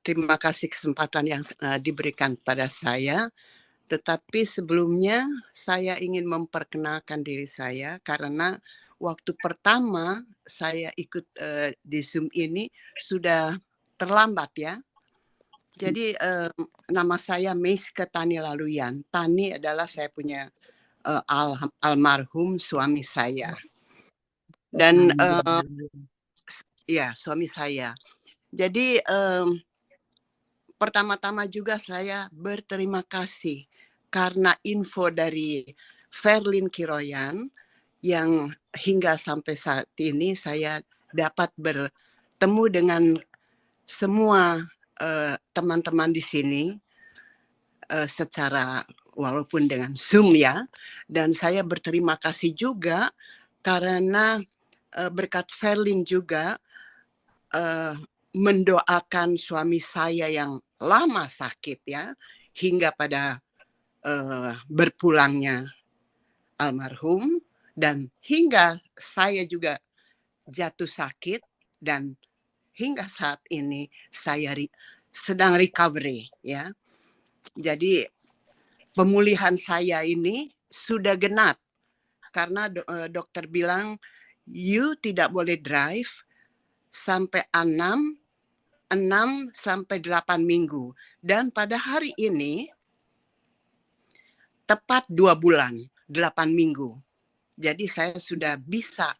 terima kasih kesempatan yang diberikan pada saya. Tetapi sebelumnya saya ingin memperkenalkan diri saya karena waktu pertama saya ikut di Zoom ini sudah terlambat ya. Jadi nama saya Meiska Tani Laluyan. Tani adalah saya punya almarhum suami saya. Dan ya suami saya. Jadi pertama-tama juga saya berterima kasih karena info dari Ferlin Kiroyan yang hingga sampai saat ini saya dapat bertemu dengan semua teman-teman di sini secara walaupun dengan Zoom ya. Dan saya berterima kasih juga karena berkat Ferlin juga mendoakan suami saya yang lama sakit ya hingga pada berpulangnya almarhum dan hingga saya juga jatuh sakit dan hingga saat ini saya sedang recovery ya. Jadi pemulihan saya ini sudah genap karena dokter bilang you tidak boleh drive sampai 6 sampai 8 minggu. Dan pada hari ini tepat 2 bulan, 8 minggu. Jadi saya sudah bisa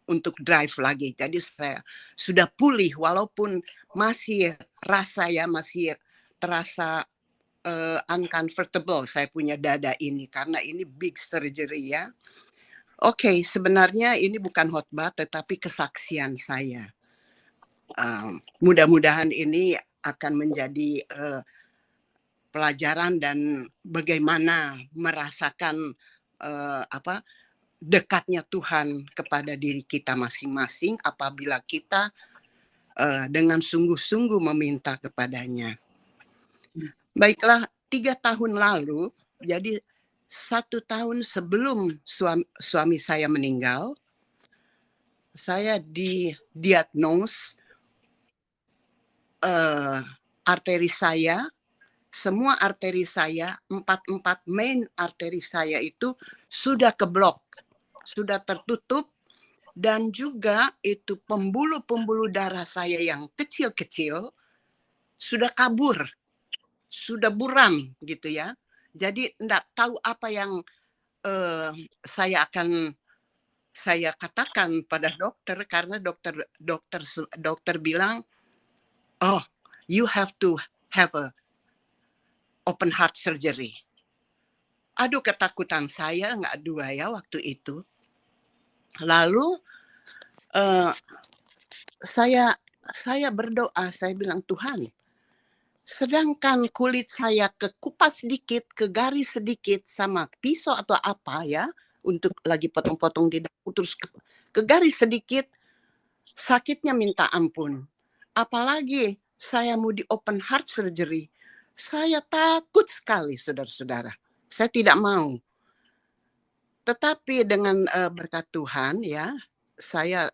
untuk drive lagi. Jadi saya sudah pulih walaupun masih masih terasa uncomfortable saya punya dada ini karena ini big surgery ya. Oke, sebenarnya ini bukan khotbah tetapi kesaksian saya. Mudah-mudahan ini akan menjadi pelajaran dan bagaimana merasakan dekatnya Tuhan kepada diri kita masing-masing apabila kita dengan sungguh-sungguh meminta kepadanya. Baiklah, 3 tahun lalu, jadi 1 tahun sebelum suami saya meninggal, saya didiagnos arteri saya, semua arteri saya, 4 main arteri saya itu sudah keblok, sudah tertutup, dan juga itu pembuluh-pembuluh darah saya yang kecil-kecil sudah kabur, sudah buram gitu ya. Jadi enggak tahu apa yang saya katakan pada dokter karena dokter bilang, oh, you have to have a open heart surgery. Aduh, ketakutan saya nggak dua ya waktu itu. Lalu saya berdoa, saya bilang, Tuhan, sedangkan kulit saya kekupas sedikit, kegaris sedikit sama pisau atau apa ya, untuk lagi potong-potong di dapur terus kegaris sedikit, sakitnya minta ampun. Apalagi saya mau di open heart surgery. Saya takut sekali, saudara-saudara. Saya tidak mau. Tetapi dengan berkat Tuhan ya, saya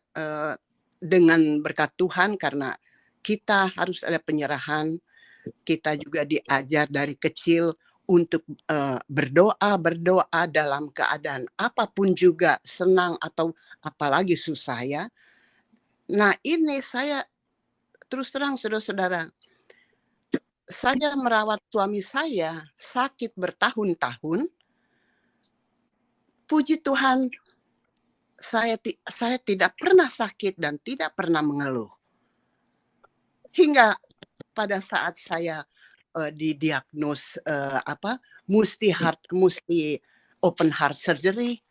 dengan berkat Tuhan karena kita harus ada penyerahan, kita juga diajar dari kecil untuk berdoa dalam keadaan apapun juga, senang atau apalagi susah ya. Nah ini saya terus terang saudara-saudara, saya merawat suami saya sakit bertahun-tahun. Puji Tuhan, saya tidak pernah sakit dan tidak pernah mengeluh. Hingga pada saat saya didiagnos mesti open heart surgery,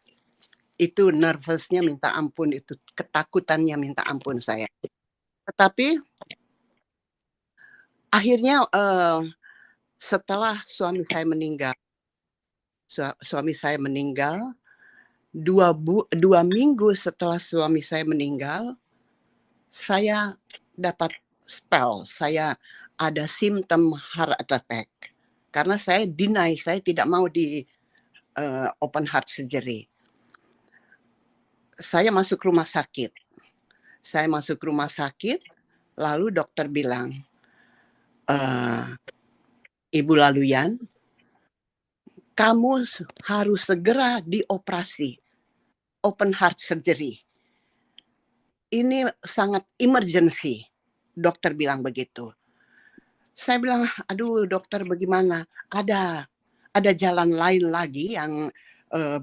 itu nervousnya minta ampun, itu ketakutannya minta ampun saya. Tetapi akhirnya setelah suami saya meninggal, 2 minggu setelah suami saya meninggal, saya dapat spell, saya ada simptom heart attack. Karena saya tidak mau di open heart surgery. Saya masuk rumah sakit. Lalu dokter bilang, Ibu Laluyan, kamu harus segera dioperasi open heart surgery. Ini sangat emergency, dokter bilang begitu. Saya bilang, aduh dokter bagaimana? Ada jalan lain lagi yang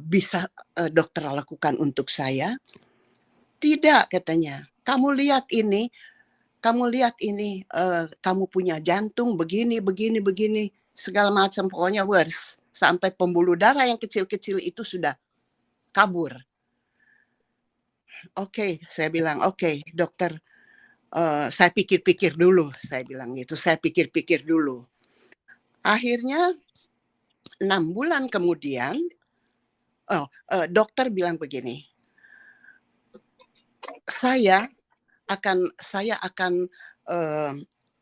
bisa dokter lakukan untuk saya? Tidak, katanya. Kamu lihat ini, kamu punya jantung begini, segala macam, pokoknya worse. Sampai pembuluh darah yang kecil-kecil itu sudah kabur. Oke, saya bilang, oke, dokter, saya pikir-pikir dulu, saya bilang gitu, saya pikir-pikir dulu. Akhirnya 6 bulan kemudian, dokter bilang begini, saya akan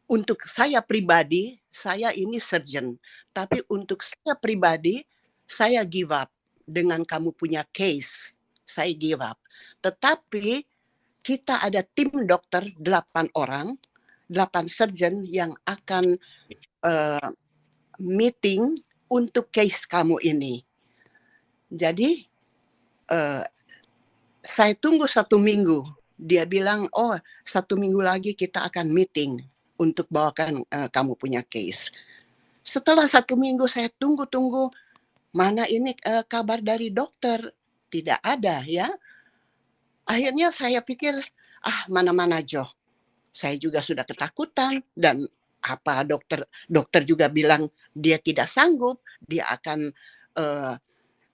untuk saya pribadi, saya ini surgeon, tapi untuk saya pribadi, saya give up dengan kamu punya case, saya give up. Tetapi kita ada tim dokter 8 orang, 8 surgeon yang akan meeting untuk case kamu ini. Jadi saya tunggu 1 minggu. Dia bilang, oh 1 minggu lagi kita akan meeting untuk bawakan kamu punya case. Setelah 1 minggu saya tunggu, mana ini kabar dari dokter? Tidak ada ya. Akhirnya saya pikir, mana-mana Joh. Saya juga sudah ketakutan dan apa dokter juga bilang dia tidak sanggup, dia akan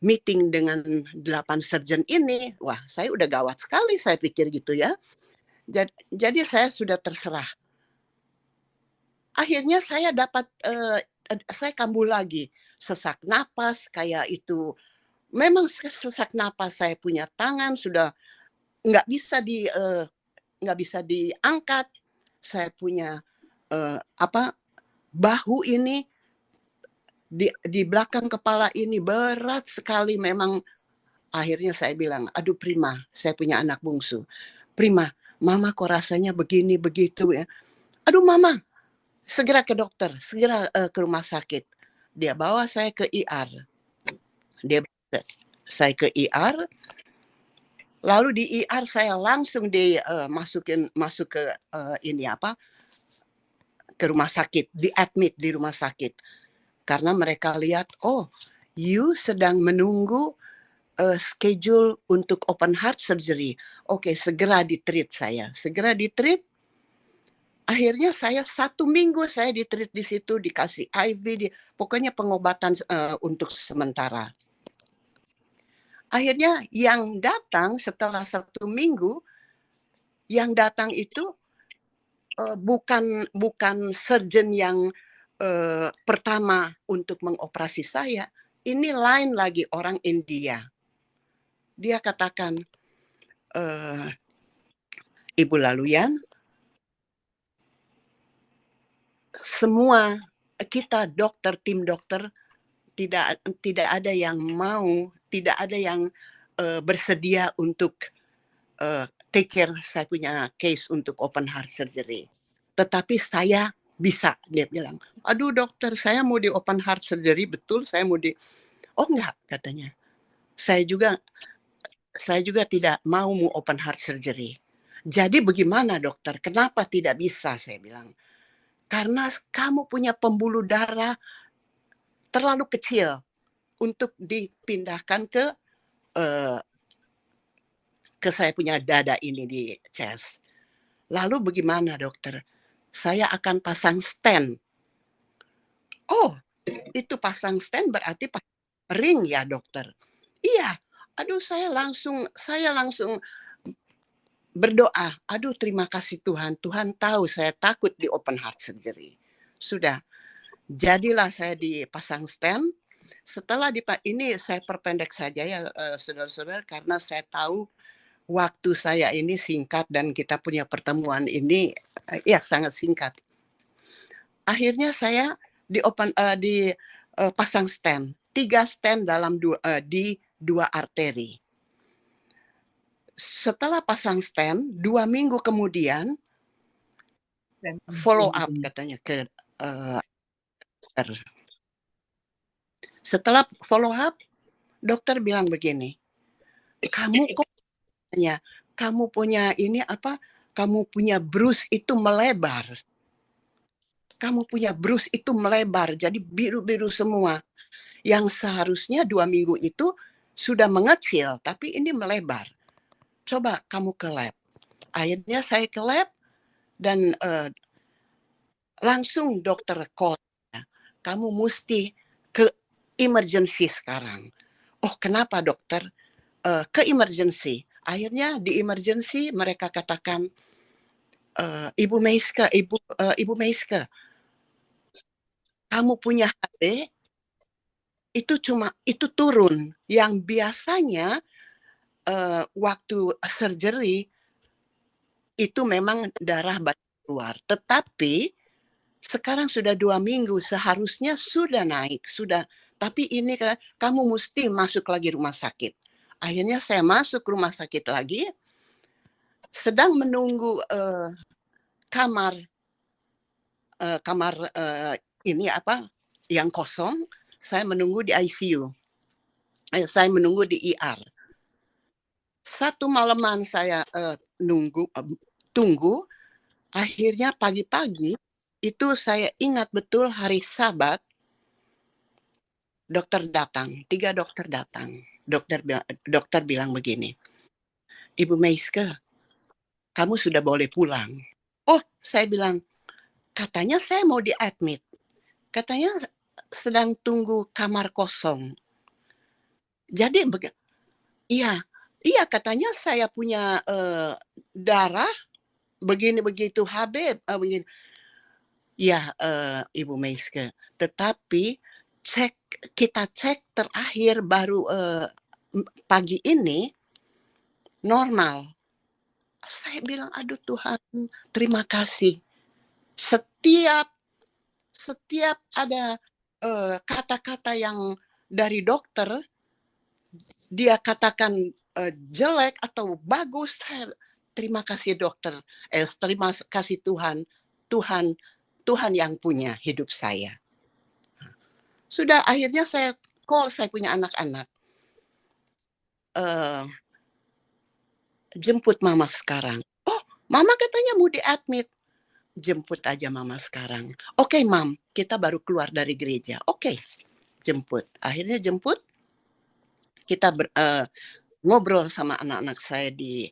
meeting dengan 8 surgeon ini. Wah, saya udah gawat sekali, saya pikir gitu ya. Jadi saya sudah terserah. Akhirnya saya dapat, saya kambuh lagi, sesak napas kayak itu. Memang sesak napas, saya punya tangan sudah nggak bisa diangkat. Saya punya bahu ini di belakang kepala ini berat sekali memang. Akhirnya saya bilang, aduh Prima, saya punya anak bungsu. Prima, Mama kok rasanya begini begitu ya. Aduh Mama, segera ke dokter, segera ke rumah sakit. Dia bawa saya ke IR. Saya ke IR. Lalu di IR saya langsung masuk ke ke rumah sakit, di-admit di rumah sakit. Karena mereka lihat, oh, you sedang menunggu schedule untuk open heart surgery. Oke, segera di-treat saya. Segera di-treat. Akhirnya saya 1 minggu saya di-treat di situ, dikasih IV, pokoknya pengobatan untuk sementara. Akhirnya yang datang setelah 1 minggu, yang datang itu bukan surgeon yang pertama untuk mengoperasi saya. Ini lain lagi, orang India. Dia katakan, Ibu Laluyan, semua kita dokter, tim dokter tidak ada yang mau, tidak ada yang bersedia untuk take care saya punya case untuk open heart surgery. Tetapi saya bisa, dia bilang. Aduh dokter, saya mau di open heart surgery, betul saya mau di. Oh enggak, katanya. Saya juga tidak mau open heart surgery. Jadi bagaimana dokter? Kenapa tidak bisa? Saya bilang. Karena kamu punya pembuluh darah terlalu kecil untuk dipindahkan ke saya punya dada ini di chest. Lalu bagaimana dokter? Saya akan pasang stent. Oh, itu pasang stent berarti ring ya dokter? Iya. Aduh saya langsung berdoa. Aduh terima kasih Tuhan. Tuhan tahu saya takut di open heart surgery. Sudah. Jadilah saya dipasang stent. Setelah ini saya perpendek saja ya saudara-saudara, karena saya tahu waktu saya ini singkat dan kita punya pertemuan ini ya sangat singkat. Akhirnya saya dipasang stent, 3 stent di 2 arteri. Setelah pasang stent, 2 minggu kemudian follow up katanya ke eee, setelah follow up, dokter bilang begini, "Kamu kok," katanya, "kamu punya ini apa, kamu punya bruise itu melebar. Kamu punya bruise itu melebar, jadi biru-biru semua. Yang seharusnya 2 minggu itu sudah mengecil, tapi ini melebar. Coba kamu ke lab." Akhirnya saya ke lab dan, langsung dokter call, "Kamu musti ke emergency sekarang." "Oh, kenapa dokter?" Ke emergency. Akhirnya di emergency mereka katakan, Ibu Meiske, kamu punya HB itu turun, yang biasanya, waktu surgery itu memang darah banyak keluar, tetapi sekarang sudah 2 minggu, seharusnya sudah naik, sudah, tapi ini kamu mesti masuk lagi rumah sakit." Akhirnya saya masuk rumah sakit lagi, sedang menunggu, kamar kamar, ini apa, yang kosong, saya menunggu di ICU, saya menunggu di ER. Satu malaman saya, tunggu, akhirnya pagi-pagi, itu saya ingat betul hari Sabat, dokter datang, 3 dokter datang. Dokter bilang begini, "Ibu Meiske, kamu sudah boleh pulang." "Oh," saya bilang, "katanya saya mau di-admit, katanya sedang tunggu kamar kosong." Jadi iya, iya, katanya saya punya, darah begini begitu HB, begini. "Iya, Ibu Meiske, tetapi kita cek terakhir baru, pagi ini normal." Saya bilang, "Aduh Tuhan, terima kasih." Setiap setiap ada, kata-kata yang dari dokter, dia katakan, jelek atau bagus, saya terima kasih dokter, terima kasih Tuhan, Tuhan Tuhan yang punya hidup saya. Sudah akhirnya saya call saya punya anak-anak, eee, "Jemput mama sekarang." "Oh, mama katanya mau di-admit." "Jemput aja mama sekarang." "Oke Mam, kita baru keluar dari gereja." "Oke." Jemput. Akhirnya jemput, kita ngobrol sama anak-anak saya di,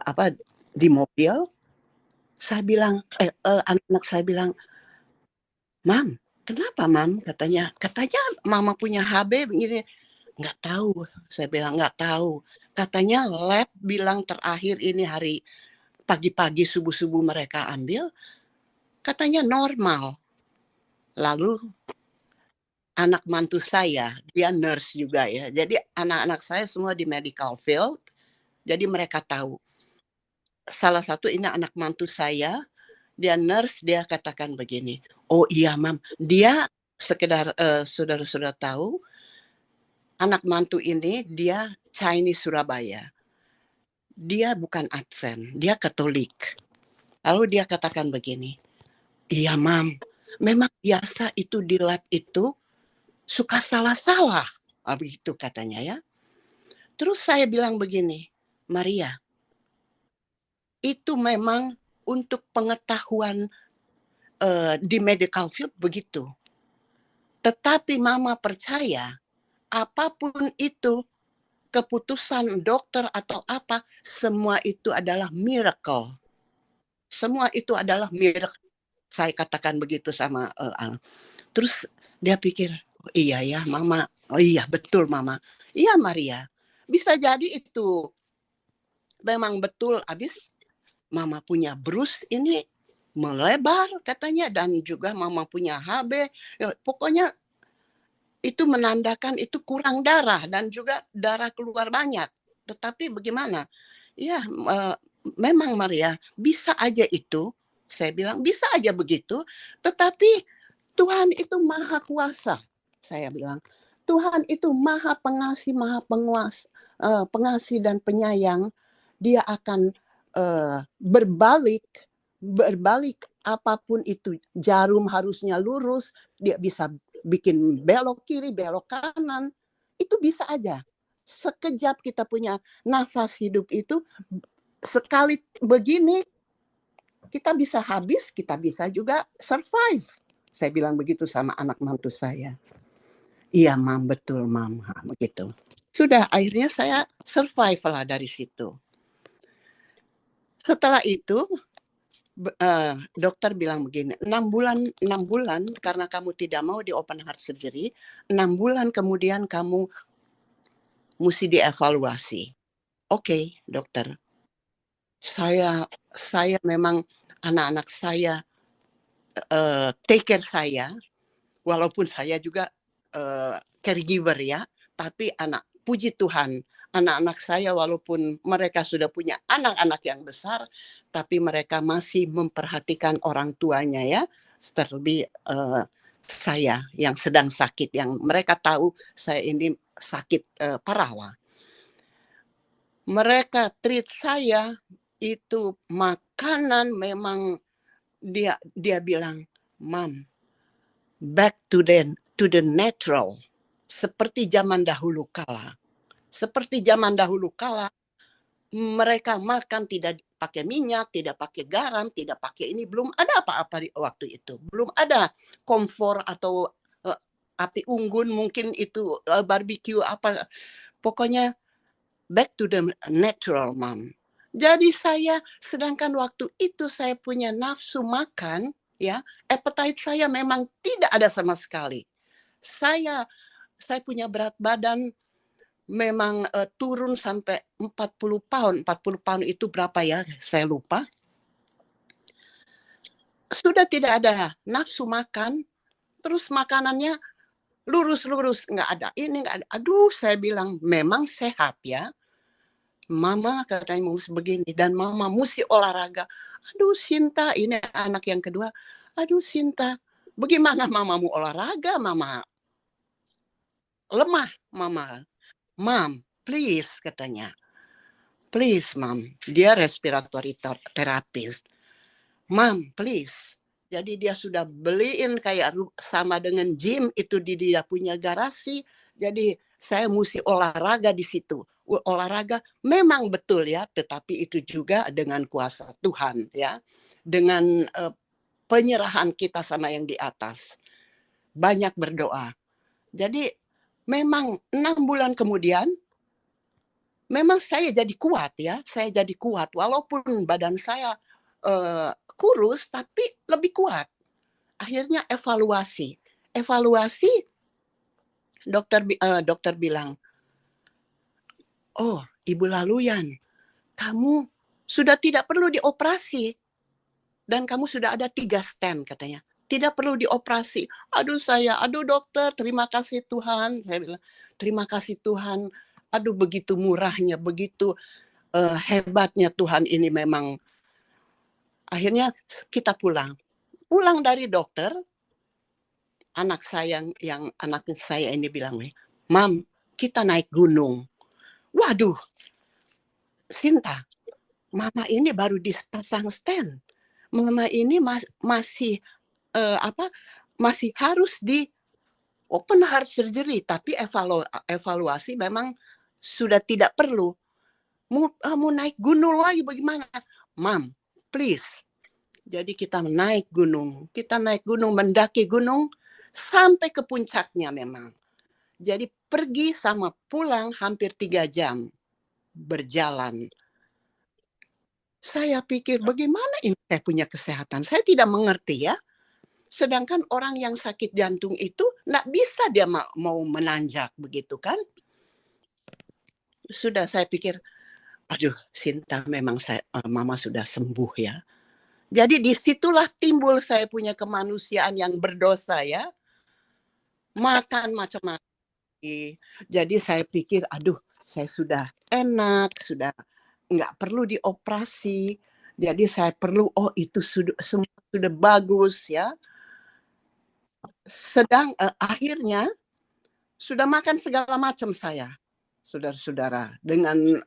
apa, di mobil. Saya bilang, anak-anak saya bilang, "Mam, kenapa Mam?" Katanya mama punya HB begini. "Nggak tahu," saya bilang, "nggak tahu. Katanya lab bilang terakhir ini hari pagi-pagi, subuh-subuh mereka ambil, katanya normal." Lalu anak mantu saya, dia nurse juga ya, jadi anak-anak saya semua di medical field, jadi mereka tahu. Salah satu ini anak mantu saya, dia nurse, dia katakan begini, "Oh iya Mam," dia sekedar, saudara-saudara tahu, anak mantu ini dia Chinese Surabaya. Dia bukan Advent, dia Katolik. Lalu dia katakan begini, "Iya Mam, memang biasa itu di lab itu suka salah-salah." Begitu katanya ya. Terus saya bilang begini, "Maria, itu memang untuk pengetahuan, di medical field begitu. Tetapi mama percaya, apapun itu, keputusan dokter atau apa, semua itu adalah miracle. Semua itu adalah miracle." Saya katakan begitu sama, terus dia pikir, "Oh iya ya mama, oh iya betul mama. Iya Maria, bisa jadi itu memang betul habis mama punya bruise ini melebar katanya dan juga mama punya HB, ya pokoknya itu menandakan itu kurang darah dan juga darah keluar banyak. Tetapi bagaimana? Ya, memang Maria, bisa aja itu, saya bilang, "Bisa aja begitu, tetapi Tuhan itu maha kuasa," saya bilang. "Tuhan itu maha pengasih, maha pengasih dan penyayang. Dia akan, berbalik berbalik apapun itu. Jarum harusnya lurus, dia bisa bikin belok kiri, belok kanan. Itu bisa aja. Sekejap kita punya nafas hidup itu, sekali begini kita bisa habis, kita bisa juga survive. Saya bilang begitu sama anak mantu saya. Iya, Mam, betul, Mam. Begitu. Sudah, akhirnya saya survive lah dari situ. Setelah itu, dokter bilang begini, 6 bulan karena kamu tidak mau di open heart surgery, 6 bulan kemudian kamu mesti dievaluasi. Oke, dokter. Saya memang anak-anak saya take care saya, walaupun saya juga caregiver ya, tapi puji Tuhan, anak-anak saya walaupun mereka sudah punya anak-anak yang besar, tapi mereka masih memperhatikan orang tuanya ya, terlebih saya yang sedang sakit, yang mereka tahu saya ini sakit parah lah. Mereka treat saya itu makanan memang dia bilang, Mam, back to the natural, seperti zaman dahulu kala. Seperti zaman dahulu kala, mereka makan tidak pakai minyak, tidak pakai garam, tidak pakai ini, belum ada apa-apa di waktu itu. Belum ada kompor atau api unggun, mungkin itu barbecue apa. Pokoknya back to the natural, Mam. Jadi saya, sedangkan waktu itu saya punya nafsu makan, ya, appetite saya memang tidak ada sama sekali. Saya punya berat badan memang turun sampai 40 pound. 40 pound itu berapa ya? Saya lupa. Sudah tidak ada nafsu makan, terus makanannya lurus-lurus, nggak ada ini, nggak ada. Aduh, saya bilang memang sehat ya. Mama katanya mesti begini, dan mama mesti olahraga. Aduh, Sinta, ini anak yang kedua. Aduh, Sinta, bagaimana mamamu olahraga? Mama lemah, mama. Mam, please, katanya. Please, Mam. Dia respiratory therapist. Mam, please. Jadi dia sudah beliin kayak sama dengan gym itu di dia punya garasi. Jadi saya mesti olahraga di situ. Olahraga memang betul ya, tetapi itu juga dengan kuasa Tuhan ya. Dengan penyerahan kita sama yang di atas. Banyak berdoa. Jadi memang 6 bulan kemudian memang saya jadi kuat ya. Saya jadi kuat walaupun badan saya kurus tapi lebih kuat. Akhirnya evaluasi dokter bilang, oh Ibu Laluyan, kamu sudah tidak perlu dioperasi dan kamu sudah ada 3 stent katanya, tidak perlu dioperasi. Aduh dokter, terima kasih Tuhan. Saya bilang, terima kasih Tuhan. Aduh, begitu murahnya, begitu hebatnya Tuhan ini memang. Akhirnya kita pulang dari dokter. Anak saya ini bilang, Mam, kita naik gunung. Waduh, Sinta, mama ini baru dipasang stent. Mama ini masih harus di open heart surgery, tapi evaluasi memang sudah tidak perlu. Mau naik gunung lagi bagaimana? Mam, please. Jadi kita naik gunung, mendaki gunung sampai ke puncaknya memang. Jadi pergi sama pulang hampir 3 jam berjalan. Saya pikir bagaimana ini saya punya kesehatan? Saya tidak mengerti ya. Sedangkan orang yang sakit jantung itu nggak bisa dia mau menanjak begitu kan. Sudah saya pikir, aduh Sinta memang mama sudah sembuh ya. Jadi disitulah timbul saya punya kemanusiaan yang berdosa ya. Makan macam-macam. Jadi saya pikir, aduh saya sudah enak, sudah nggak perlu dioperasi. Jadi saya perlu, itu semua sudah bagus ya. Akhirnya sudah makan segala macam saya, saudara-saudara. Dengan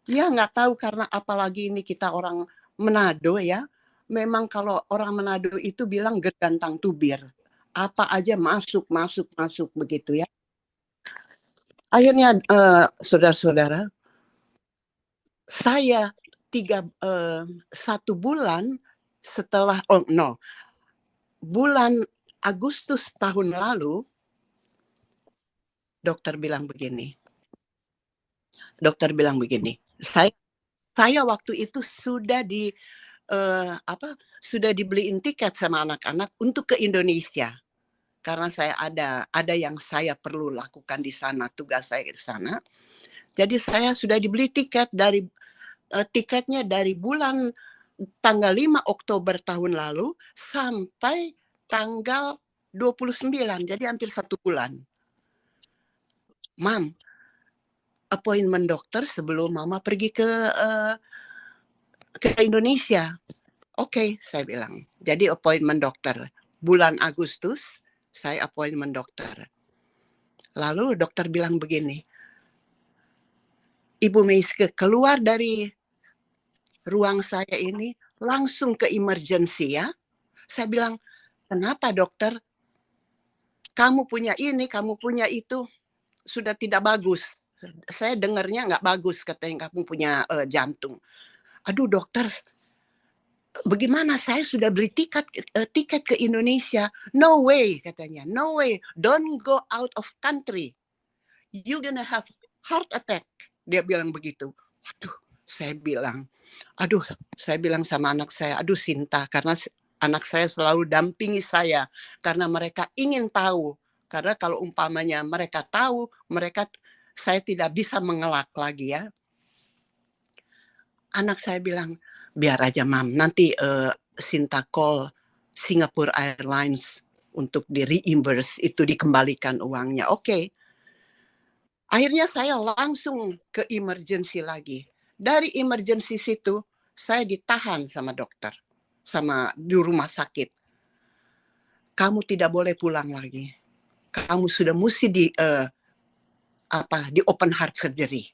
ya nggak tahu karena apalagi ini kita orang Manado ya. memang kalau orang Manado itu bilang gergantang tubir. Apa aja masuk, masuk, masuk begitu ya. Akhirnya saudara-saudara, saya 1 bulan setelah, bulan Agustus tahun lalu, dokter bilang begini, saya waktu itu sudah sudah dibeliin tiket sama anak-anak untuk ke Indonesia. Karena saya ada yang saya perlu lakukan di sana, tugas saya di sana. Jadi saya sudah dibeli tiketnya dari tanggal 5 Oktober tahun lalu sampai tanggal 29, jadi hampir 1 bulan. Mam, appointment dokter sebelum Mama pergi ke Indonesia. Oke, saya bilang. Jadi appointment dokter. Bulan Agustus, saya appointment dokter. Lalu dokter bilang begini, Ibu Meiske keluar dari ruang saya ini, langsung ke emergency ya. Saya bilang, kenapa dokter? Kamu punya ini, kamu punya itu, sudah tidak bagus. Saya dengarnya nggak bagus, katanya kamu punya jantung. Aduh dokter, bagaimana saya sudah beli tiket ke Indonesia? No way, katanya. No way, don't go out of country. You gonna have heart attack. Dia bilang begitu. Aduh, saya bilang sama anak saya, aduh Sinta, karena anak saya selalu dampingi saya, karena mereka ingin tahu. Karena kalau umpamanya mereka tahu, saya tidak bisa mengelak lagi ya. Anak saya bilang, biar aja Mam, nanti Sinta call Singapore Airlines untuk di reimburse, itu dikembalikan uangnya. Oke. Akhirnya saya langsung ke emergency lagi. Dari emergency situ, saya ditahan sama dokter, sama di rumah sakit. Kamu tidak boleh pulang lagi. Kamu sudah mesti di open heart surgery.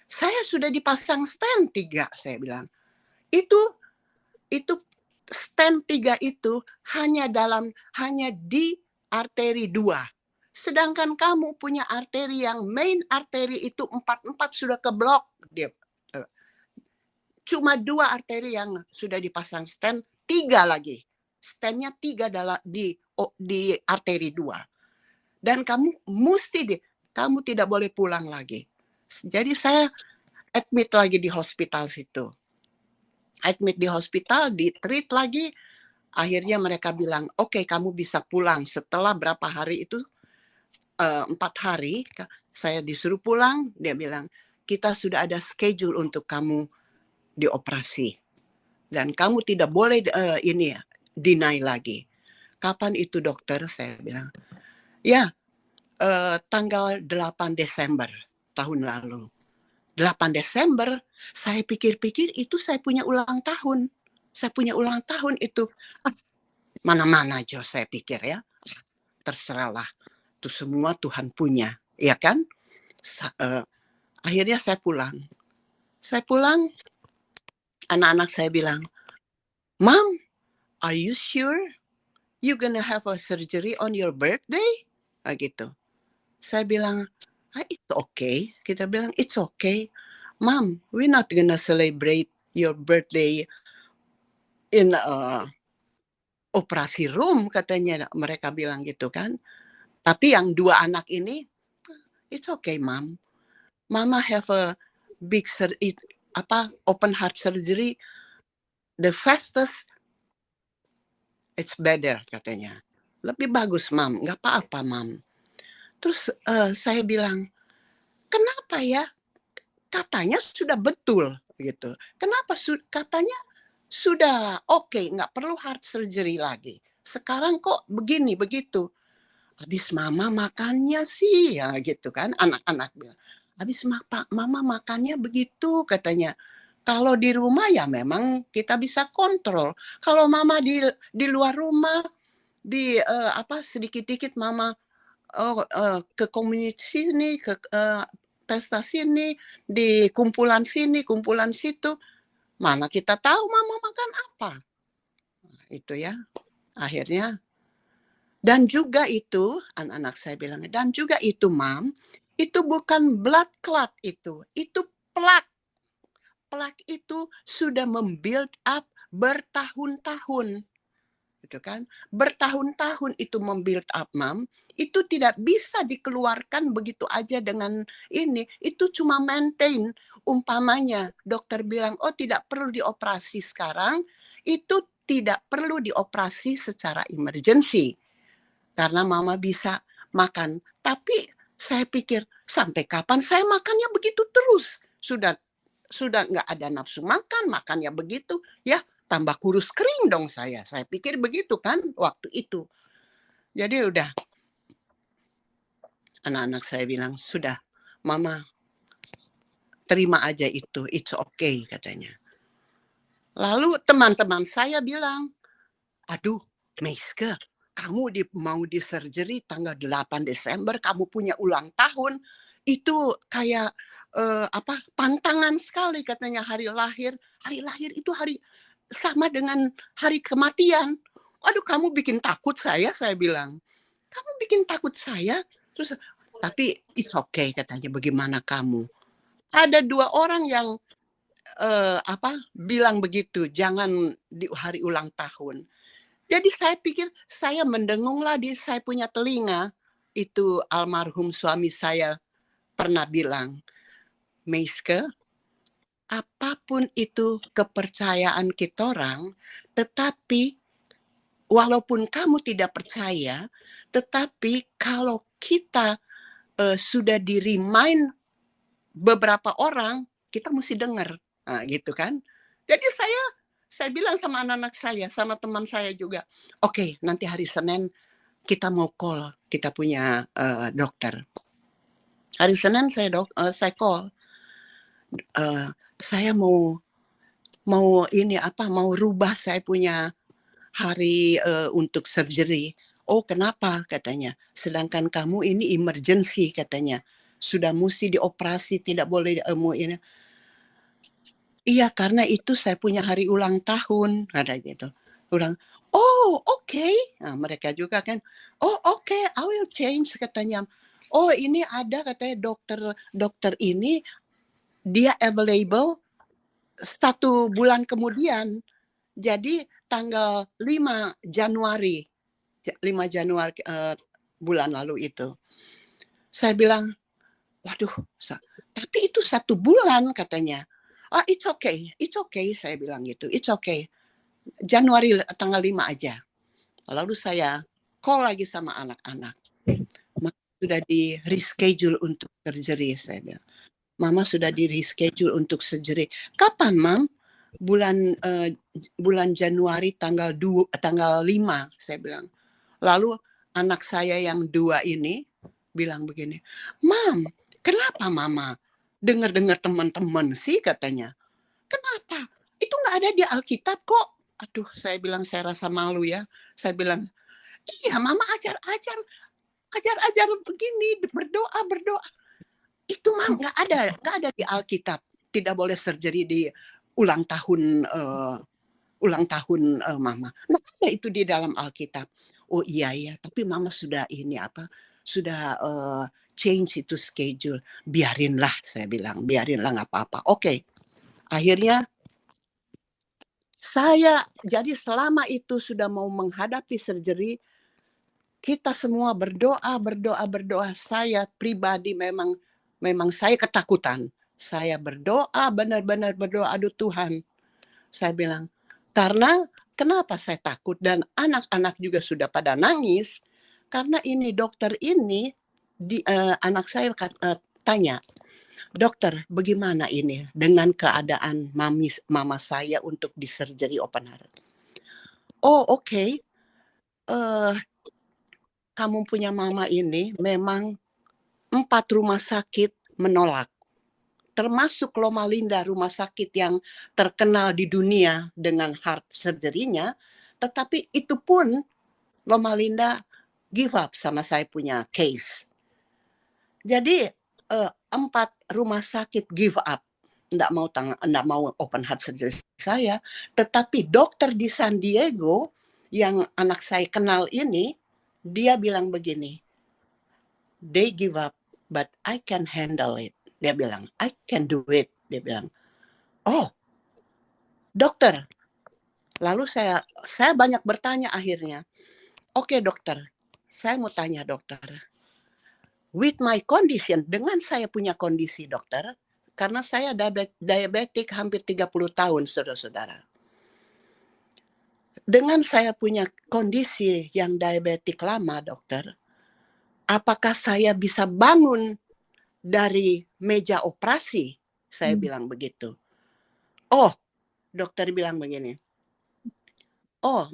Saya sudah dipasang stent 3, saya bilang. Itu stent 3 itu hanya di arteri 2. Sedangkan kamu punya arteri yang main arteri itu 4 sudah keblok. Cuma 2 arteri yang sudah dipasang stent, 3 lagi. Stentnya 3 di arteri 2. Dan kamu tidak boleh pulang lagi. Jadi saya admit lagi di hospital situ. Admit di hospital, di-treat lagi. Akhirnya mereka bilang, oke, kamu bisa pulang. Setelah berapa hari itu, 4 hari, saya disuruh pulang. Dia bilang, kita sudah ada schedule untuk kamu dioperasi. Dan kamu tidak boleh deny lagi. Kapan itu dokter? Saya bilang, ya, tanggal 8 Desember tahun lalu. 8 Desember, saya pikir-pikir itu saya punya ulang tahun. Saya punya ulang tahun itu. Mana-mana aja saya pikir ya. Terserahlah. Itu semua Tuhan punya. Ya kan? Akhirnya saya pulang. Saya pulang, anak-anak saya bilang, Mom, are you sure you gonna have a surgery on your birthday? Gitu. Saya bilang, it's okay. Kita bilang, it's okay. Mom, we're not gonna celebrate your birthday in operasi room, katanya. Mereka bilang gitu kan. Tapi yang 2 anak ini, it's okay, Mom. Mama have a big open heart surgery. The fastest, it's better, katanya. Lebih bagus, Mom. Nggak apa-apa, Mom. Terus saya bilang, kenapa ya? Katanya sudah betul gitu. Kenapa katanya sudah oke, nggak perlu heart surgery lagi. Sekarang kok begini begitu. Habis Mama makannya sih ya gitu kan, anak-anak bilang. Habis Mama makannya begitu, katanya. Kalau di rumah ya memang kita bisa kontrol. Kalau Mama di luar rumah, sedikit-dikit Mama ke komunitas sini, ke pesta sini, di kumpulan sini, kumpulan situ. Mana kita tahu Mama makan apa. itu ya. Akhirnya, dan juga itu, anak-anak saya bilang, dan juga itu, Mam, itu bukan blood clot itu plak. Plak itu sudah membuild up bertahun-tahun. Gitu kan? Bertahun-tahun itu membuild up, Mam. Itu tidak bisa dikeluarkan begitu aja dengan ini. Itu cuma maintain. Umpamanya dokter bilang, oh tidak perlu dioperasi sekarang. Itu tidak perlu dioperasi secara emergency. Karena mama bisa makan. Tapi saya pikir, sampai kapan saya makannya begitu terus? Sudah nggak ada nafsu makan, makannya begitu. Ya, tambah kurus kering dong saya. Saya pikir begitu kan waktu itu. Jadi udah, anak-anak saya bilang, sudah, mama terima aja itu, it's okay katanya. Lalu teman-teman saya bilang, aduh Meiske, kamu mau di surgery tanggal 8 Desember, kamu punya ulang tahun, itu kayak pantangan sekali katanya hari lahir. Hari lahir itu hari sama dengan hari kematian. Aduh, kamu bikin takut saya bilang. Kamu bikin takut saya? Terus, tapi it's okay katanya, bagaimana kamu? Ada 2 orang yang bilang begitu, jangan di hari ulang tahun. Jadi saya pikir, saya mendengunglah di saya punya telinga. Itu almarhum suami saya pernah bilang, Meiske, apapun itu kepercayaan kita orang, tetapi walaupun kamu tidak percaya, tetapi kalau kita sudah di-remind beberapa orang, kita mesti dengar. Nah, gitu kan. Jadi saya bilang sama anak-anak saya, sama teman saya juga, oke, nanti hari Senin kita mau call, kita punya dokter. Hari Senin saya call, saya mau rubah saya punya hari untuk surgery. Oh, kenapa katanya? Sedangkan kamu ini emergency katanya. Sudah mesti dioperasi, tidak boleh ini. Iya, karena itu saya punya hari ulang tahun, ada gitu. Ulang, oh okay. Nah, mereka juga kan, oh okay, I will change katanya. Oh ini ada katanya dokter ini dia available 1 bulan kemudian. Jadi tanggal 5 Januari bulan lalu itu. Saya bilang, waduh, tapi itu 1 bulan katanya. It's okay, saya bilang gitu, it's okay. Januari tanggal 5 aja. Lalu saya call lagi sama anak-anak. Mama sudah di reschedule untuk surgery, saya bilang. Mama sudah di reschedule untuk surgery. Kapan, Mam? Bulan Januari tanggal 5, saya bilang. Lalu anak saya yang 2 ini bilang begini, Mam, kenapa Mama dengar-dengar teman-teman sih katanya? Kenapa? Itu nggak ada di Alkitab kok. Aduh, saya bilang saya rasa malu ya. Saya bilang, iya Mama ajar begini, berdoa. Itu mah nggak ada di Alkitab. Tidak boleh surgery di ulang tahun Mama. Nah, ada itu di dalam Alkitab. Oh iya, tapi Mama sudah sudah change itu schedule. Biarinlah, saya bilang. Biarinlah, nggak apa-apa. Oke. Akhirnya, saya jadi selama itu sudah mau menghadapi surgery, kita semua berdoa. Saya pribadi memang saya ketakutan. Saya berdoa, benar-benar berdoa, aduh Tuhan. Saya bilang, karena kenapa saya takut? Dan anak-anak juga sudah pada nangis. Karena ini dokter ini, anak saya tanya, dokter bagaimana ini dengan keadaan mama saya untuk di surgery open heart? Oh okay. Kamu punya mama ini memang 4 rumah sakit menolak. Termasuk Loma Linda, rumah sakit yang terkenal di dunia dengan heart surgery-nya. Tetapi itu pun Loma Linda give up sama saya punya case. Jadi 4 rumah sakit give up. Enggak mau open heart surgery saya. Tetapi dokter di San Diego yang anak saya kenal ini, dia bilang begini, they give up, but I can handle it. Dia bilang, I can do it. Dia bilang, oh, dokter. Lalu saya banyak bertanya akhirnya. Oke, dokter. Saya mau tanya dokter. With my condition, dengan saya punya kondisi dokter, karena saya diabetik hampir 30 tahun, saudara-saudara. Dengan saya punya kondisi yang diabetik lama, dokter, apakah saya bisa bangun dari meja operasi? Saya bilang begitu. Oh, dokter bilang begini. Oh,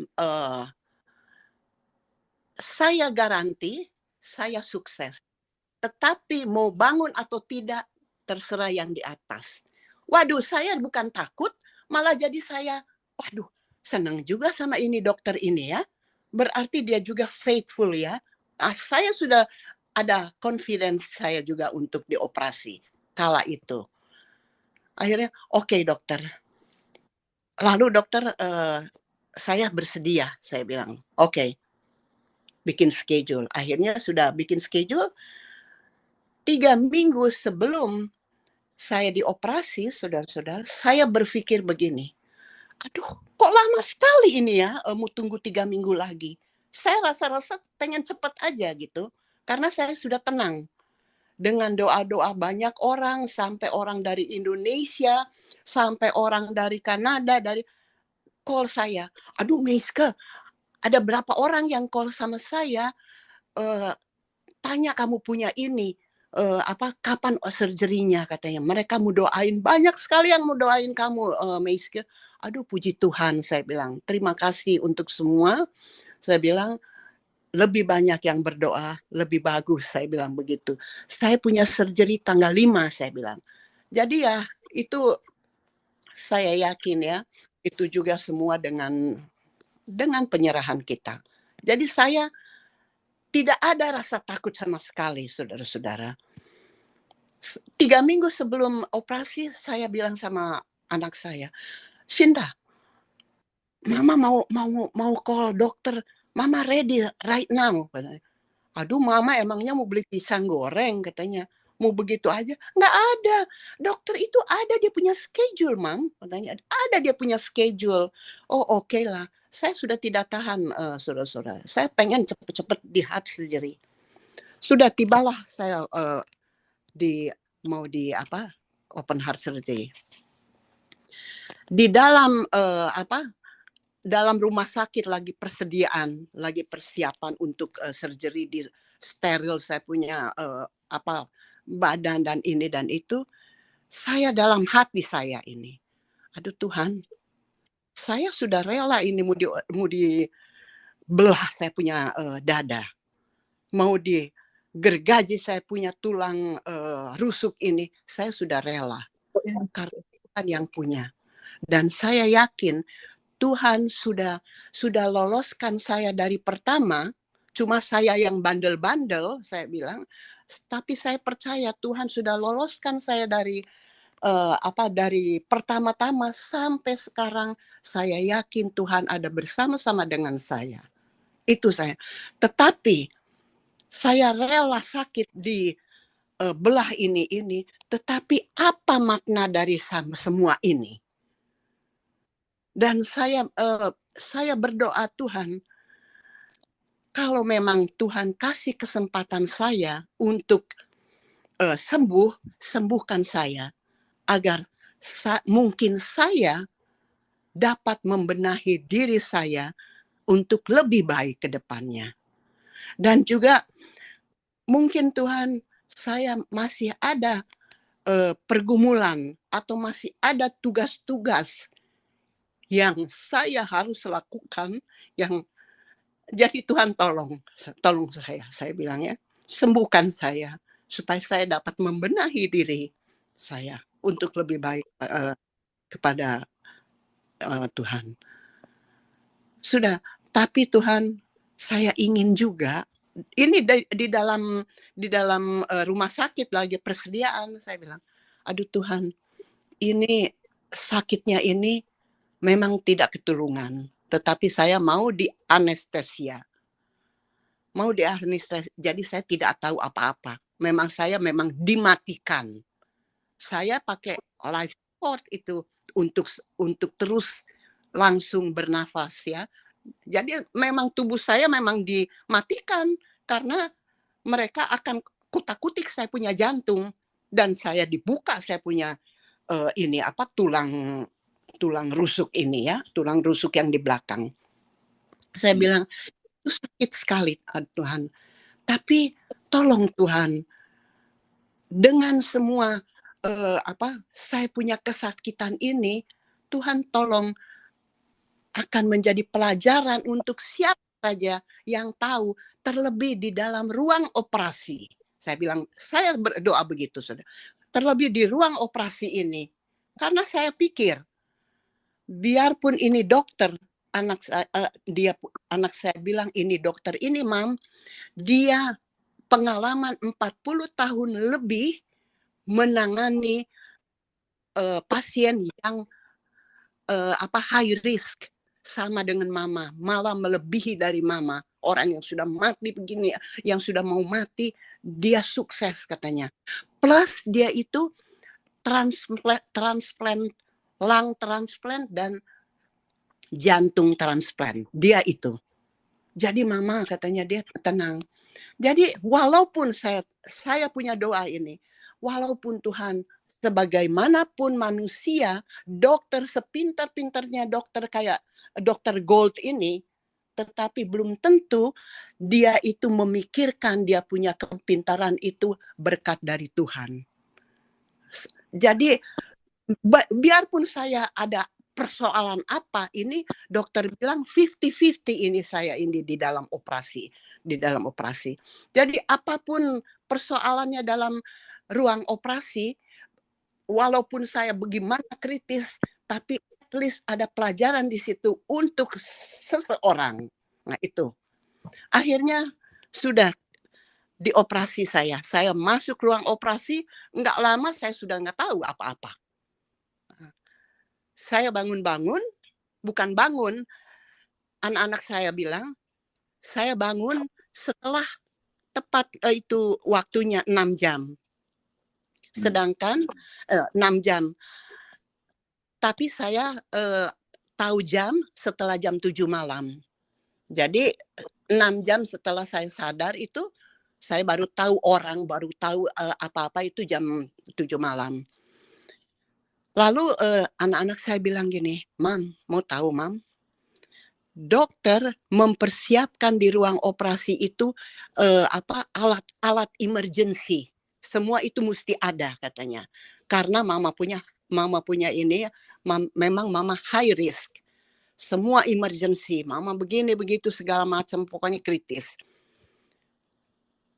saya garanti saya sukses. Tetapi mau bangun atau tidak, terserah yang di atas. Waduh, saya bukan takut, malah jadi saya, waduh, senang juga sama ini dokter ini ya. Berarti dia juga faithful ya. Saya sudah ada confidence saya juga untuk dioperasi kala itu. Akhirnya, oke, dokter. Lalu dokter, saya bersedia, saya bilang, oke, bikin schedule. Akhirnya sudah bikin schedule. 3 minggu sebelum saya dioperasi, saudara-saudara, saya berpikir begini, aduh, kok lama sekali ini ya, mau tunggu 3 minggu lagi. Saya rasa-rasa pengen cepat aja gitu, karena saya sudah tenang. Dengan doa-doa banyak orang, sampai orang dari Indonesia, sampai orang dari Kanada, dari call saya. Aduh, Meiska, ada berapa orang yang call sama saya, tanya kamu punya ini, kapan surgery-nya katanya. Mereka mau doain, banyak sekali yang mau doain kamu, Meiska. Aduh, puji Tuhan, saya bilang. Terima kasih untuk semua. Saya bilang, lebih banyak yang berdoa, lebih bagus, saya bilang begitu. Saya punya surgery tanggal 5, saya bilang. Jadi ya, itu saya yakin ya, itu juga semua dengan penyerahan kita. Jadi saya tidak ada rasa takut sama sekali, saudara-saudara. 3 minggu sebelum operasi, saya bilang sama anak saya, Sinta, Mama mau call dokter, Mama ready right now. Aduh, Mama emangnya mau beli pisang goreng katanya. Mau begitu aja? Nggak ada. Dokter itu ada dia punya schedule, Mam. Katanya ada dia punya schedule. Oh, oke lah. Saya sudah tidak tahan, saudara-saudara. Saya pengen cepet-cepet di heart surgery. Sudah tibalah saya mau di open heart surgery. Di dalam dalam rumah sakit lagi persiapan untuk surgery, di steril, saya punya badan dan ini dan itu. Saya dalam hati saya ini, aduh Tuhan, saya sudah rela ini mau dibelah saya punya dada, mau digergaji saya punya tulang rusuk ini, saya sudah rela karena Tuhan yang punya. Dan saya yakin Tuhan sudah loloskan saya dari pertama, cuma saya yang bandel-bandel, saya bilang, tapi saya percaya Tuhan sudah loloskan saya dari dari pertama-tama sampai sekarang. Saya yakin Tuhan ada bersama-sama dengan saya. Itu saya. Tetapi saya rela sakit di belah ini, tetapi apa makna dari semua ini? Dan saya berdoa, Tuhan, kalau memang Tuhan kasih kesempatan saya untuk sembuhkan saya, agar mungkin saya dapat membenahi diri saya untuk lebih baik ke depannya. Dan juga mungkin Tuhan, saya masih ada pergumulan atau masih ada tugas-tugas yang saya harus lakukan, yang jadi Tuhan tolong saya bilang ya, sembuhkan saya supaya saya dapat membenahi diri saya untuk lebih baik kepada Tuhan. Sudah, tapi Tuhan, saya ingin juga ini di dalam rumah sakit lagi persediaan, saya bilang, aduh Tuhan, ini sakitnya ini memang tidak ketulungan. tetapi saya mau di anestesia. Mau di anestesia, jadi saya tidak tahu apa-apa. Memang saya memang dimatikan. Saya pakai life support itu untuk terus langsung bernafas ya. Jadi memang tubuh saya memang dimatikan karena mereka akan kutak-kutik saya punya jantung dan saya dibuka saya punya ini apa tulang rusuk ini ya, tulang rusuk yang di belakang. Saya bilang itu sakit sekali Tuhan. Tapi tolong Tuhan dengan semua saya punya kesakitan ini, Tuhan tolong akan menjadi pelajaran untuk siapa saja yang tahu, terlebih di dalam ruang operasi. Saya bilang, saya berdoa begitu, saudara. Terlebih di ruang operasi ini, karena saya pikir, biarpun ini dokter, anak saya bilang ini dokter ini, Mam, dia pengalaman 40 tahun lebih menangani pasien yang high risk sama dengan mama, malah melebihi dari mama. Orang yang sudah mati begini, yang sudah mau mati, dia sukses katanya. Plus dia itu transplant, lung transplant dan jantung transplant. Dia itu. Jadi mama katanya dia tenang. Jadi walaupun saya punya doa ini, walaupun Tuhan sebagaimanapun manusia, dokter sepintar-pintarnya dokter kayak dokter Gold ini, tetapi belum tentu dia itu memikirkan dia punya kepintaran itu berkat dari Tuhan. Jadi biarpun saya ada persoalan apa, ini dokter bilang 50-50 ini saya ini di dalam operasi. Jadi apapun persoalannya dalam ruang operasi, walaupun saya bagaimana kritis, tapi at least ada pelajaran di situ untuk seseorang. Nah itu. Akhirnya sudah dioperasi saya. Saya masuk ruang operasi, nggak lama saya sudah nggak tahu apa-apa. Saya bangun-bangun, bukan bangun, anak-anak saya bilang, saya bangun setelah tepat itu waktunya 6 jam. Sedangkan 6 jam. Tapi saya tahu jam setelah jam 7 malam. Jadi 6 jam setelah saya sadar itu, saya baru tahu apa-apa itu jam 7 malam. Lalu anak-anak saya bilang gini, Mam, mau tahu Mam? Dokter mempersiapkan di ruang operasi itu alat-alat emergency. Semua itu mesti ada katanya. Karena mama punya ini, memang mama high risk. Semua emergency, mama begini begitu segala macam, pokoknya kritis.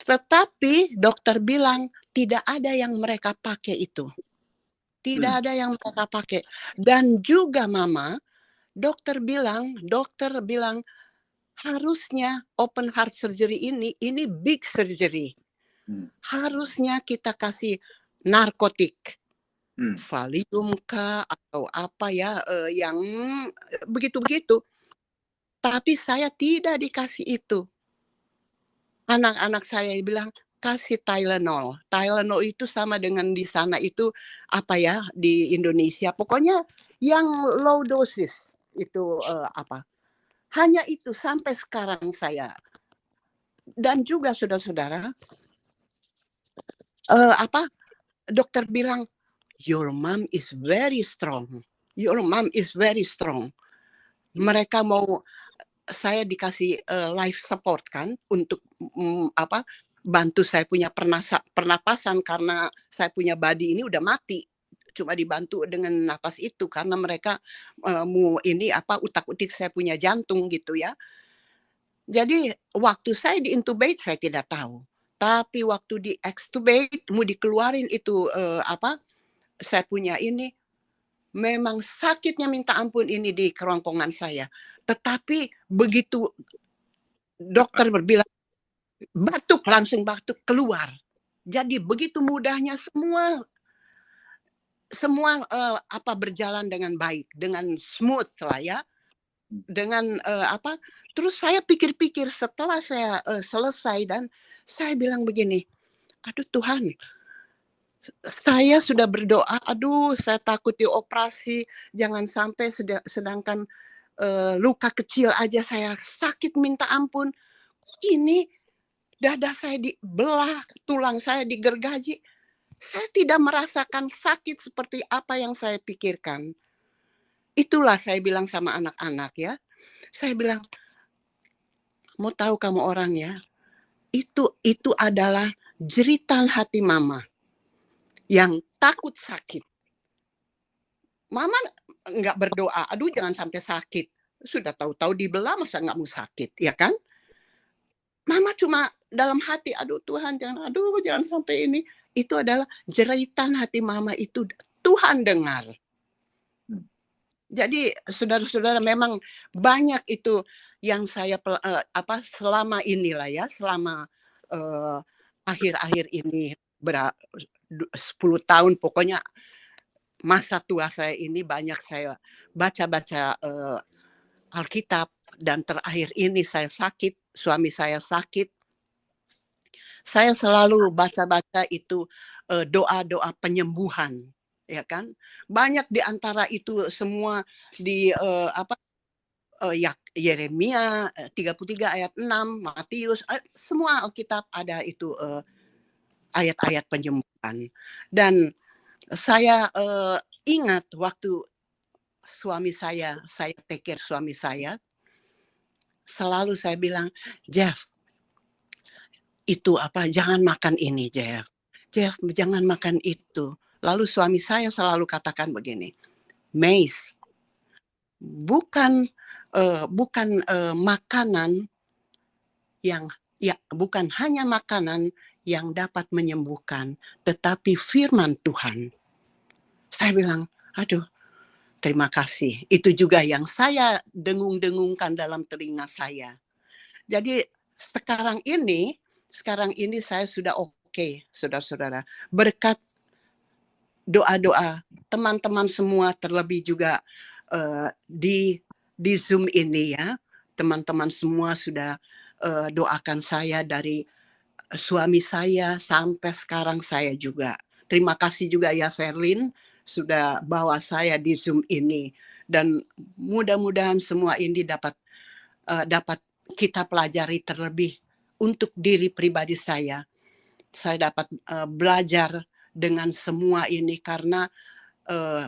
Tetapi dokter bilang tidak ada yang mereka pakai itu. Tidak ada yang mereka pakai. Dan juga mama, dokter bilang harusnya open heart surgery ini big surgery. Harusnya kita kasih narkotik. Valium kah atau apa ya yang begitu-begitu. Tapi saya tidak dikasih itu. Anak-anak saya bilang kasih Tylenol. Tylenol itu sama dengan di sana itu apa ya di Indonesia. Pokoknya yang low dosis itu hanya itu sampai sekarang saya. Dan juga saudara-saudara dokter bilang your mom is very strong. Your mom is very strong. Mereka mau saya dikasih life support kan untuk bantu saya punya pernapasan karena saya punya body ini udah mati. Cuma dibantu dengan napas itu karena mereka mau ini utak-utik saya punya jantung gitu ya. Jadi waktu saya di-intubate saya tidak tahu. Tapi waktu di-extubate mau dikeluarin itu saya punya ini memang sakitnya minta ampun ini di kerongkongan saya. Tetapi begitu dokter berbilang langsung batuk keluar. Jadi begitu mudahnya semua berjalan dengan baik, dengan smooth lah ya. dengan apa? Terus saya pikir-pikir setelah saya selesai dan saya bilang begini, aduh Tuhan, saya sudah berdoa, aduh saya takut dioperasi, jangan sampai sedangkan luka kecil aja saya sakit minta ampun. Ini dada saya dibelah, tulang saya digergaji. Saya tidak merasakan sakit seperti apa yang saya pikirkan. Itulah saya bilang sama anak-anak ya. Saya bilang, mau tahu kamu orang ya, itu adalah jeritan hati mama yang takut sakit. Mama nggak berdoa, aduh jangan sampai sakit. Sudah tahu-tahu dibelah, masa nggak mau sakit, ya kan? Mama cuma dalam hati, aduh Tuhan, jangan sampai ini. Itu adalah jeritan hati mama itu Tuhan dengar. Jadi saudara-saudara memang banyak itu yang saya selama inilah ya, selama akhir-akhir ini 10 tahun pokoknya masa tua saya ini banyak saya baca-baca Alkitab dan terakhir ini saya sakit, suami saya sakit. Saya selalu baca-baca itu doa-doa penyembuhan, ya kan? Banyak di antara itu semua di Yeremia 33 ayat 6, Matius, semua Alkitab ada itu ayat-ayat penyembuhan. Dan saya ingat waktu suami saya take care suami saya, selalu saya bilang, Jeff, itu apa, jangan makan ini, Jeff. Jeff, jangan makan itu. Lalu suami saya selalu katakan begini, Mace, bukan makanan yang bukan hanya makanan yang dapat menyembuhkan, tetapi firman Tuhan. Saya bilang, aduh, terima kasih. Itu juga yang saya dengung-dengungkan dalam telinga saya. Jadi sekarang ini saya sudah oke, saudara-saudara. Berkat doa-doa teman-teman semua, terlebih juga di Zoom ini ya, teman-teman semua sudah doakan saya dari suami saya sampai sekarang saya juga. Terima kasih juga ya Verlin sudah bawa saya di Zoom ini, dan mudah-mudahan semua ini dapat kita pelajari terlebih untuk diri pribadi saya. Saya dapat belajar dengan semua ini karena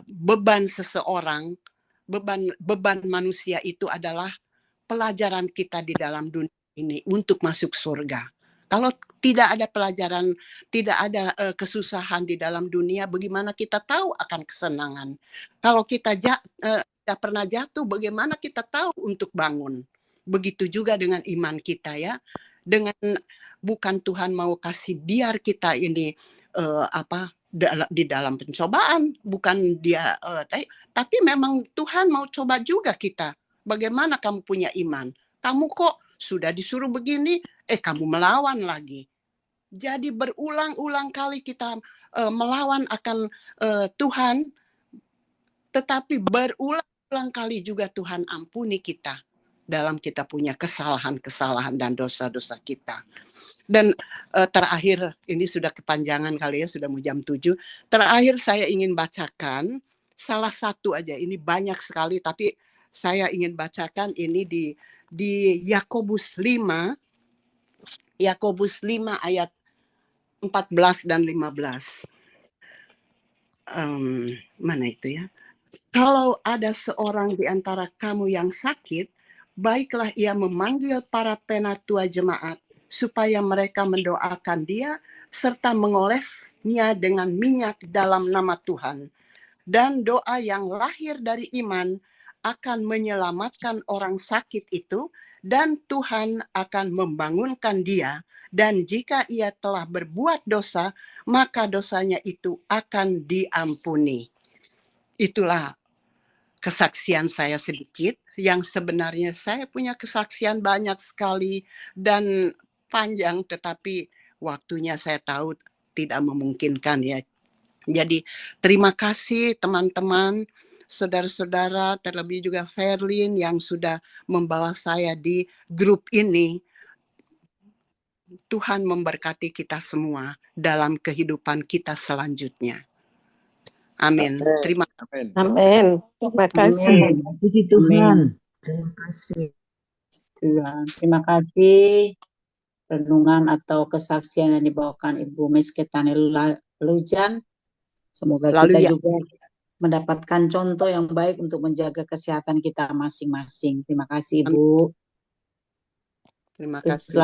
beban seseorang, beban manusia itu adalah pelajaran kita di dalam dunia ini untuk masuk surga. Kalau tidak ada pelajaran, tidak ada kesusahan di dalam dunia, bagaimana kita tahu akan kesenangan? Kalau kita tidak pernah jatuh, bagaimana kita tahu untuk bangun? Begitu juga dengan iman kita ya. Dengan bukan Tuhan mau kasih biar kita ini di dalam pencobaan, bukan dia tapi memang Tuhan mau coba juga kita. Bagaimana kamu punya iman? Kamu kok sudah disuruh begini, kamu melawan lagi. Jadi berulang-ulang kali kita melawan akan Tuhan, tetapi berulang-ulang kali juga Tuhan ampuni kita dalam kita punya kesalahan-kesalahan dan dosa-dosa kita. Dan terakhir, ini sudah kepanjangan kali ya, sudah mau jam 7. Terakhir saya ingin bacakan salah satu aja, ini banyak sekali, tapi saya ingin bacakan ini di Yakobus 5 ayat 14 dan 15. Mana itu ya? Kalau ada seorang di antara kamu yang sakit, baiklah ia memanggil para penatua jemaat supaya mereka mendoakan dia serta mengolesnya dengan minyak dalam nama Tuhan. Dan doa yang lahir dari iman akan menyelamatkan orang sakit itu, dan Tuhan akan membangunkan dia. Dan jika ia telah berbuat dosa, maka dosanya itu akan diampuni. Itulah kesaksian saya sedikit, yang sebenarnya saya punya kesaksian banyak sekali dan panjang, tetapi waktunya saya tahu tidak memungkinkan ya. Jadi terima kasih teman-teman saudara-saudara, terlebih juga Ferlin yang sudah membawa saya di grup ini. Tuhan memberkati kita semua dalam kehidupan kita selanjutnya. Amin. Terima kasih. Amin. Terima kasih. Puji Tuhan. Terima kasih. Tuhan. Terima kasih renungan atau kesaksian yang dibawakan Ibu Mesketani Lujan. Semoga kita juga mendapatkan contoh yang baik untuk menjaga kesehatan kita masing-masing. Terima kasih, Ibu. Terima kasih.